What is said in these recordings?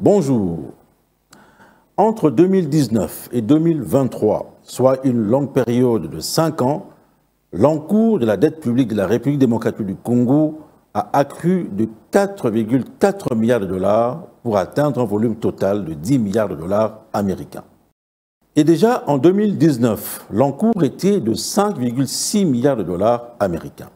Bonjour. Entre 2019 et 2023, soit une longue période de 5 ans, l'encours de la dette publique de la République démocratique du Congo a accru de 4,4 milliards de dollars pour atteindre un volume total de 10 milliards de dollars américains. Et déjà en 2019, l'encours était de 5,6 milliards de dollars américains.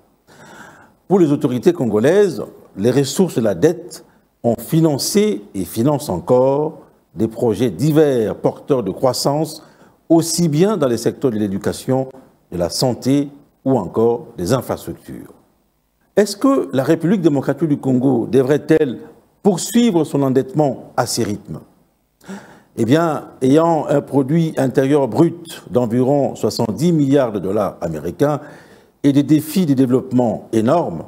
Pour les autorités congolaises, les ressources de la dette ont financé et financent encore des projets divers porteurs de croissance, aussi bien dans les secteurs de l'éducation, de la santé ou encore des infrastructures. Est-ce que la République démocratique du Congo devrait-elle poursuivre son endettement à ces rythmes? Eh bien, ayant un produit intérieur brut d'environ 70 milliards de dollars américains et des défis de développement énormes,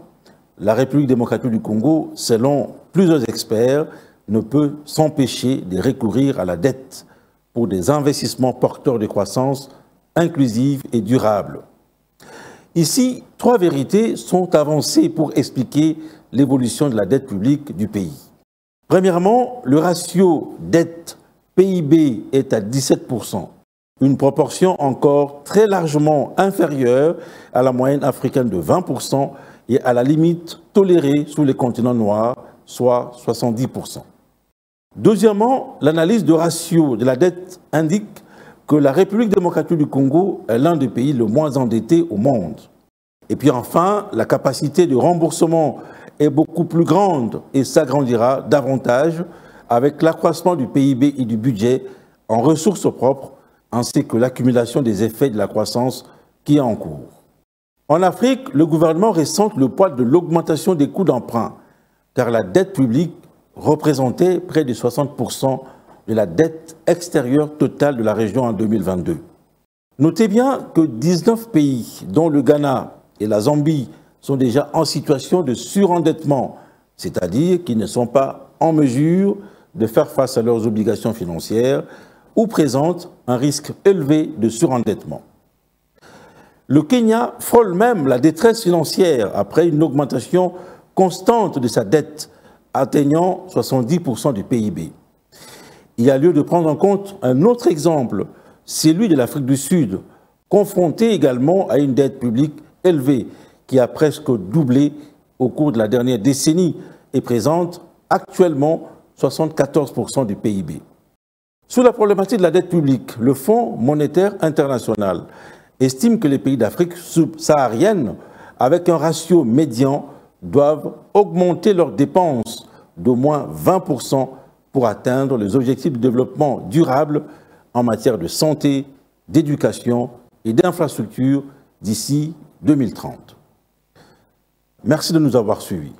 la République démocratique du Congo, selon plusieurs experts, ne peut s'empêcher de recourir à la dette pour des investissements porteurs de croissance inclusive et durable. Ici, 3 vérités sont avancées pour expliquer l'évolution de la dette publique du pays. Premièrement, le ratio dette-PIB est à 17%, une proportion encore très largement inférieure à la moyenne africaine de 20% et à la limite tolérée sous les continents noirs, soit 70%. Deuxièmement, l'analyse de ratio de la dette indique que la République démocratique du Congo est l'un des pays les moins endettés au monde. Et puis enfin, la capacité de remboursement est beaucoup plus grande et s'agrandira davantage avec l'accroissement du PIB et du budget en ressources propres, ainsi que l'accumulation des effets de la croissance qui est en cours. En Afrique, le gouvernement ressent le poids de l'augmentation des coûts d'emprunt, car la dette publique représentait près de 60% de la dette extérieure totale de la région en 2022. Notez bien que 19 pays, dont le Ghana et la Zambie, sont déjà en situation de surendettement, c'est-à-dire qu'ils ne sont pas en mesure de faire face à leurs obligations financières ou présentent un risque élevé de surendettement. Le Kenya frôle même la détresse financière après une augmentation constante de sa dette, atteignant 70% du PIB. Il y a lieu de prendre en compte un autre exemple, celui de l'Afrique du Sud, confronté également à une dette publique élevée, qui a presque doublé au cours de la dernière décennie et présente actuellement 74% du PIB. Sur la problématique de la dette publique, le Fonds monétaire international estime que les pays d'Afrique subsaharienne, avec un ratio médian, doivent augmenter leurs dépenses d'au moins 20% pour atteindre les objectifs de développement durable en matière de santé, d'éducation et d'infrastructures d'ici 2030. Merci de nous avoir suivis.